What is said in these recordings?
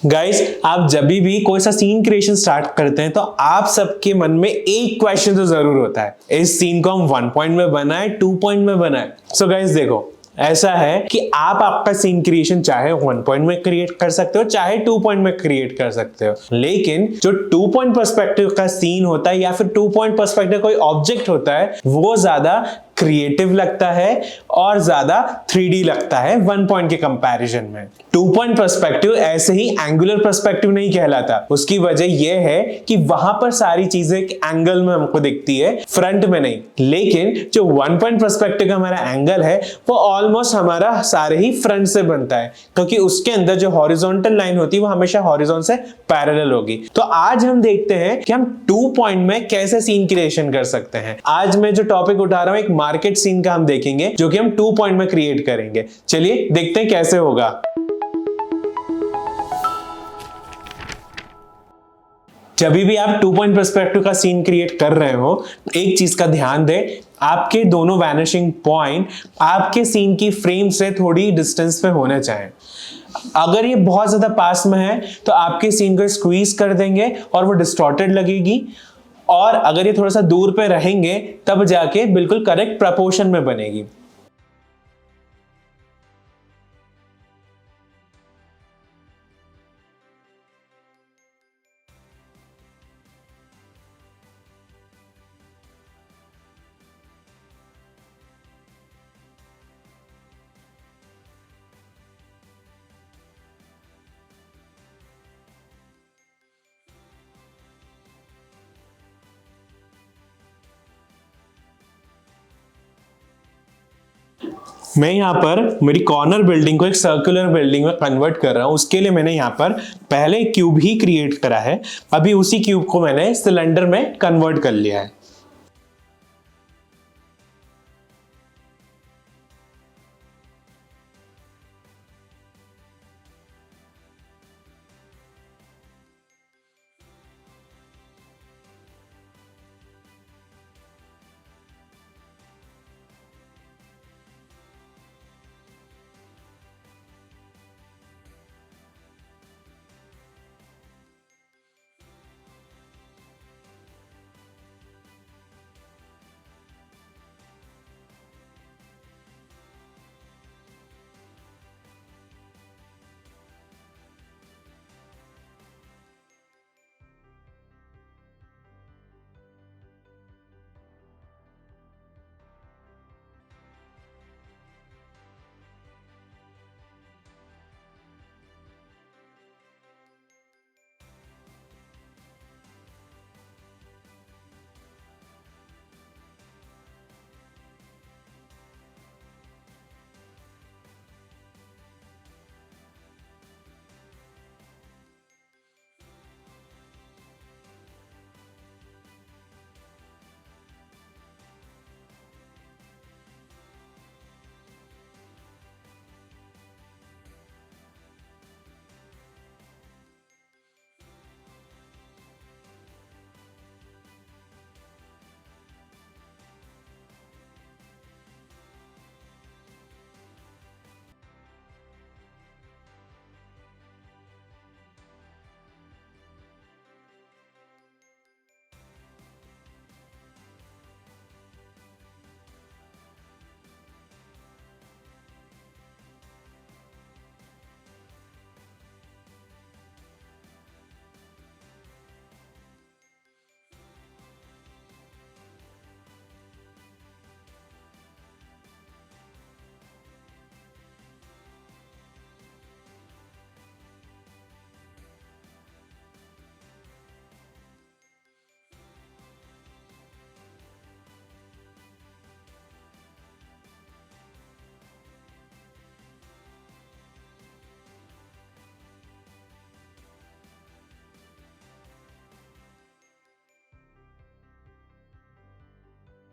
Guys, आप जब भी कोई सा सीन क्रिएशन स्टार्ट करते हैं तो आप सबके मन में एक क्वेश्चन तो जरूर होता है, इस सीन को हम 1 पॉइंट में बनाए 2 पॉइंट में बनाए। सो गाइस देखो, ऐसा है कि आप आपका सीन क्रिएशन चाहे 1 पॉइंट में क्रिएट कर सकते हो चाहे 2 पॉइंट में क्रिएट कर सकते हो, लेकिन जो 2 पॉइंट पर्सपेक्टिव का सीन होता है या फिर 2 पॉइंट पर्सपेक्टिव कोई ऑब्जेक्ट होता है वो ज्यादा क्रिएटिव लगता है और ज्यादा 3D लगता है 1 पॉइंट के कंपैरिजन में। 2 पॉइंट पर्सपेक्टिव ऐसे ही एंगुलर पर्सपेक्टिव नहीं कहलाता। उसकी वजह यह है कि वहां पर सारी चीजें एक एंगल में हमको दिखती है, फ्रंट में नहीं। लेकिन जो 1 पॉइंट पर्सपेक्टिव का हमारा एंगल है वो ऑलमोस्ट हमारा सारे ही फ्रंट से बनता है, क्योंकि उसके अंदर जो हॉरिजॉन्टल लाइन होती है वो हमेशा हॉरिजॉन से पैरेलल होगी। तो आज हम देखते हैं कि हम 2 पॉइंट में कैसे सीन क्रिएशन कर सकते हैं। आज मैं जो टॉपिक उठा रहा हूं एक मार्केट सीन का हम देखेंगे जो कि हम 2 पॉइंट में क्रिएट करेंगे। चलिए देखते हैं कैसे होगा। जब भी आप 2 पॉइंट पर्सपेक्टिव का सीन क्रिएट कर रहे हो, एक चीज का ध्यान दें, आपके दोनों वैनिशिंग पॉइंट आपके सीन की फ्रेम से थोड़ी डिस्टेंस पे होने चाहिए। अगर ये बहुत ज्यादा पास में है तो आपके सीन को स्क्वीज कर देंगे और वो डिस्टॉर्टेड लगेगी, और अगर ये थोड़ा सा दूर पे रहेंगे तब जाके बिल्कुल करेक्ट प्रपोर्शन में बनेगी। मैं यहां पर मेरी कॉर्नर बिल्डिंग को एक सर्कुलर बिल्डिंग में कन्वर्ट कर रहा हूं। उसके लिए मैंने यहां पर पहले क्यूब ही क्रिएट करा है, अभी उसी क्यूब को मैंने सिलेंडर में कन्वर्ट कर लिया है।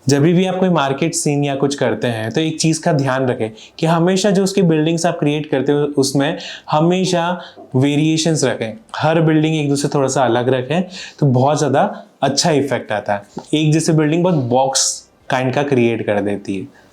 जब भी आप कोई मार्केट सीन या कुछ करते हैं तो एक चीज़ का ध्यान रखें कि हमेशा जो उसकी बिल्डिंग्स आप क्रिएट करते हो उसमें हमेशा वेरिएशंस रखें। हर बिल्डिंग एक दूसरे थोड़ा सा अलग रखें तो बहुत ज़्यादा अच्छा इफेक्ट आता है। एक जैसे बिल्डिंग बहुत बॉक्स काइंड का क्रिएट कर देती है।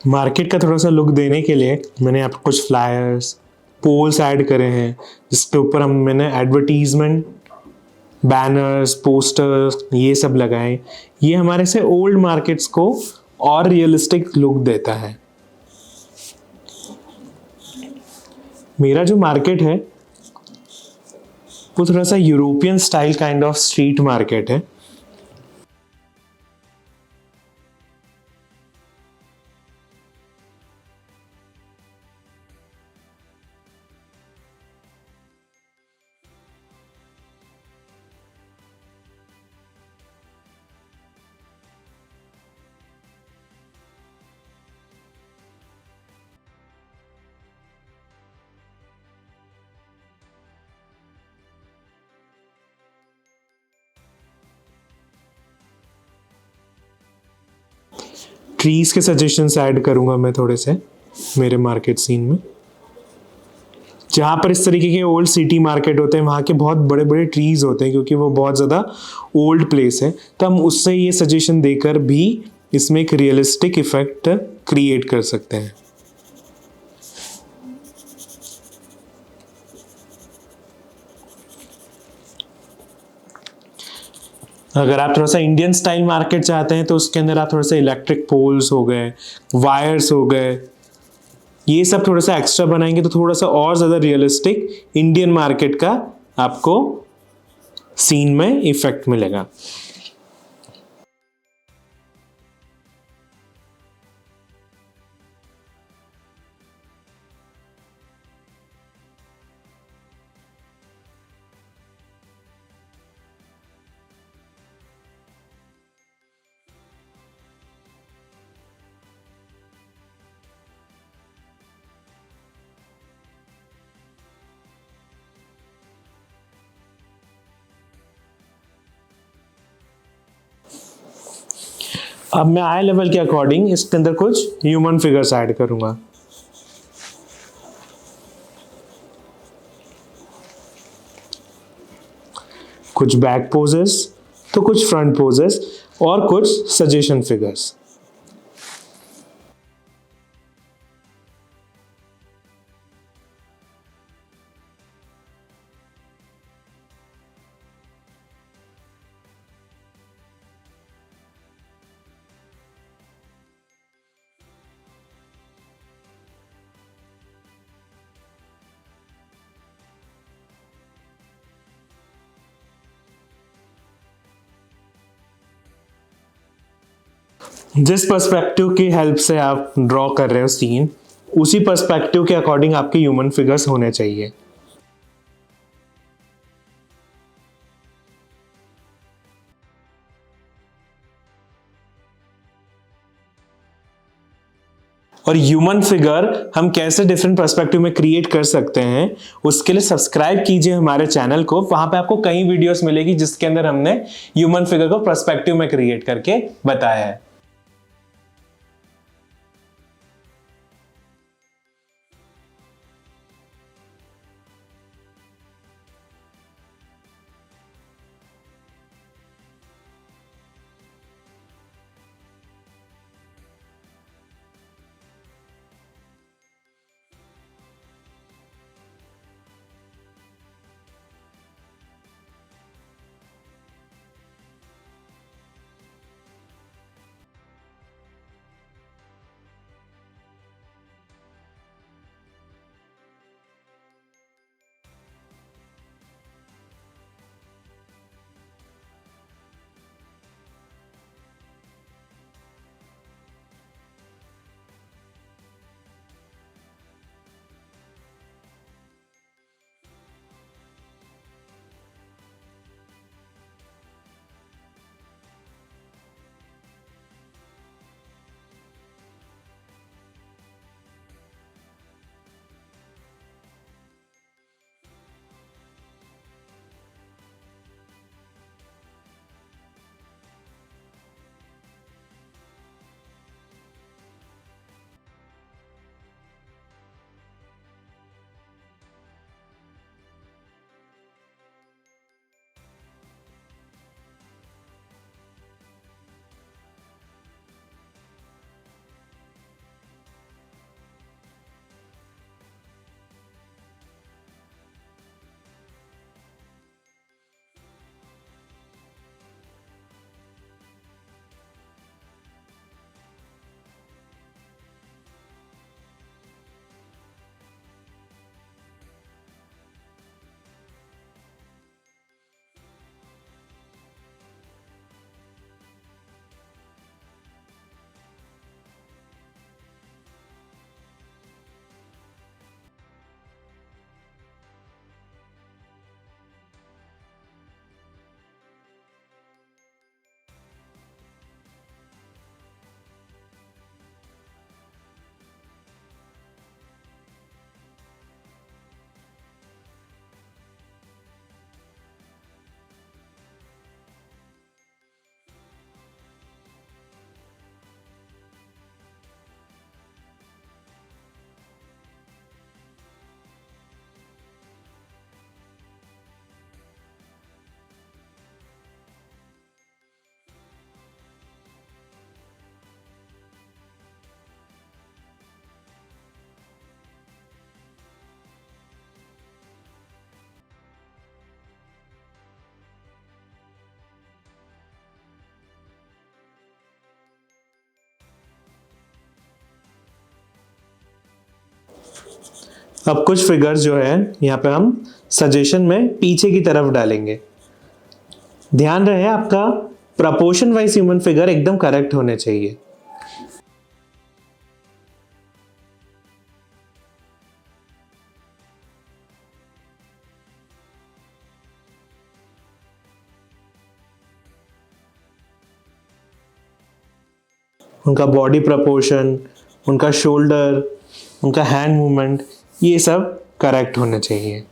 मार्केट का थोड़ा सा लुक देने के लिए मैंने आपको कुछ फ्लायर्स, पोल्स ऐड करे हैं, जिसके ऊपर मैंने एडवर्टीजमेंट, बैनर्स, पोस्टर्स ये सब लगाए। ये हमारे से ओल्ड मार्केट्स को और रियलिस्टिक लुक देता है। मेरा जो मार्केट है वो थोड़ा सा European style kind of street market है। ट्रीज के सजेशंस ऐड करूंगा मैं थोड़े से मेरे मार्केट सीन में। जहाँ पर इस तरीके के ओल्ड सिटी मार्केट होते हैं वहाँ के बहुत बड़े बड़े ट्रीज होते हैं, क्योंकि वो बहुत ज़्यादा ओल्ड प्लेस है, तो हम उससे ये सजेशन देकर भी इसमें एक रियलिस्टिक इफेक्ट क्रिएट कर सकते हैं। अगर आप थोड़ा सा इंडियन स्टाइल मार्केट चाहते हैं तो उसके अंदर आप थोड़ा सा इलेक्ट्रिक पोल्स हो गए, वायर्स हो गए, ये सब थोड़ा सा एक्स्ट्रा बनाएंगे तो थोड़ा सा और ज़्यादा रियलिस्टिक इंडियन मार्केट का आपको सीन में इफेक्ट मिलेगा। अब मैं आई लेवल के अकॉर्डिंग इसके अंदर कुछ ह्यूमन फिगर्स ऐड करूंगा। कुछ बैक पोजेस, तो कुछ फ्रंट पोजेस और कुछ सजेशन फिगर्स। जिस पर्सपेक्टिव की हेल्प से आप ड्रॉ कर रहे हो सीन, उसी पर्सपेक्टिव के अकॉर्डिंग आपके ह्यूमन फिगर्स होने चाहिए। और ह्यूमन फिगर हम कैसे डिफरेंट पर्सपेक्टिव में क्रिएट कर सकते हैं, उसके लिए सब्सक्राइब कीजिए हमारे चैनल को। वहां पे आपको कई वीडियोस मिलेगी जिसके अंदर हमने ह्यूमन फिगर को पर्सपेक्टिव में क्रिएट करके बताया है। अब कुछ फिगर्स जो है यहाँ पे हम सजेशन में पीछे की तरफ डालेंगे। ध्यान रहे आपका प्रपोर्शन वाइज ह्यूमन फिगर एकदम करेक्ट होने चाहिए। उनका बॉडी प्रपोर्शन, उनका शोल्डर, उनका हैंड मूवमेंट, ये सब करेक्ट होने चाहिए।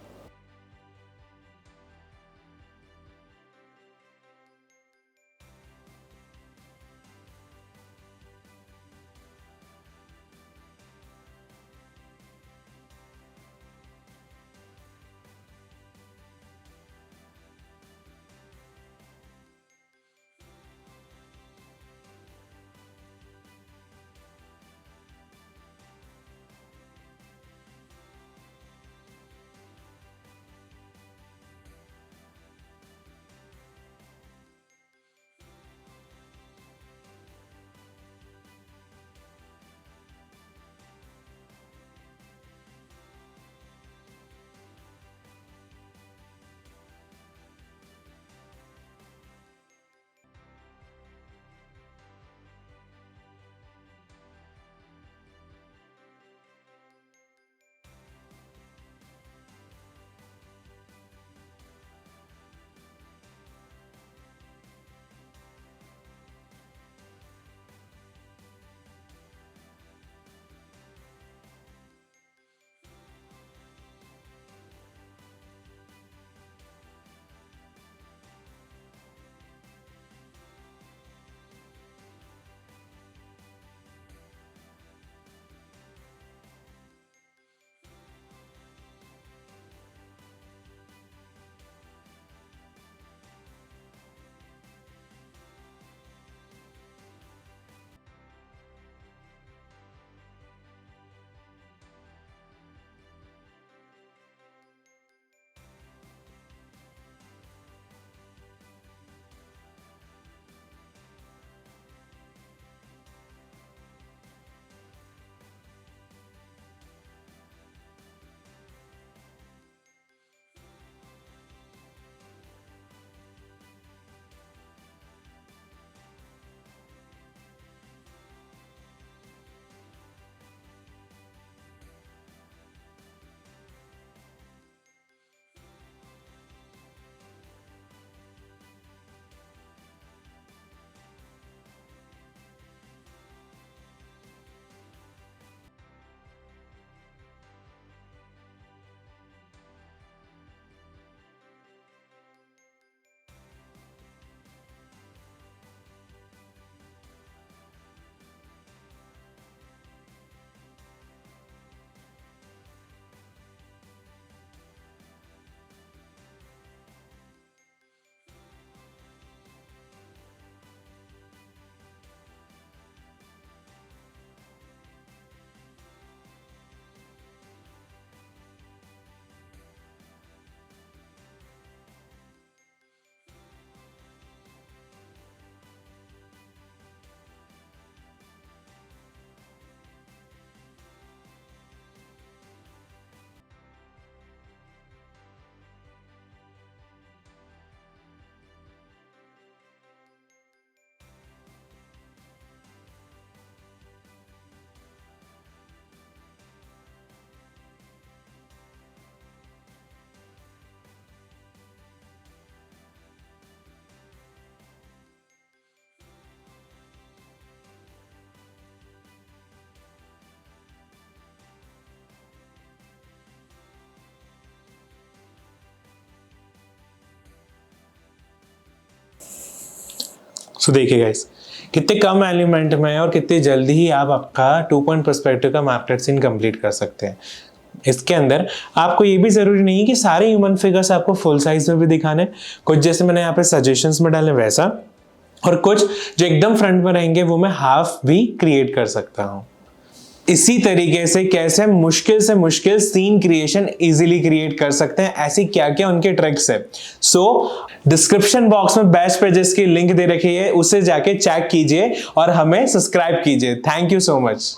सो देखिए गाइस, कितने कम एलिमेंट में और कितनी जल्दी ही आप आपका 2 पॉइंट पर्सपेक्टिव का मैपलेट सीन कंप्लीट कर सकते हैं। इसके अंदर आपको ये भी जरूरी नहीं कि सारे ह्यूमन फिगर्स आपको फुल साइज में भी दिखाने, कुछ जैसे मैंने यहाँ पे सजेशंस में डाले वैसा, और कुछ जो एकदम फ्रंट में रहेंगे वो मैं हाफ भी क्रिएट कर सकता हूँ। इसी तरीके से कैसे से मुश्किल सीन क्रिएशन इजीली क्रिएट कर सकते हैं, ऐसी क्या क्या उनके ट्रिक्स है। सो डिस्क्रिप्शन बॉक्स में बैच पेजेस की लिंक दे रखी है, उसे जाके चेक कीजिए और हमें सब्सक्राइब कीजिए। Thank you so much.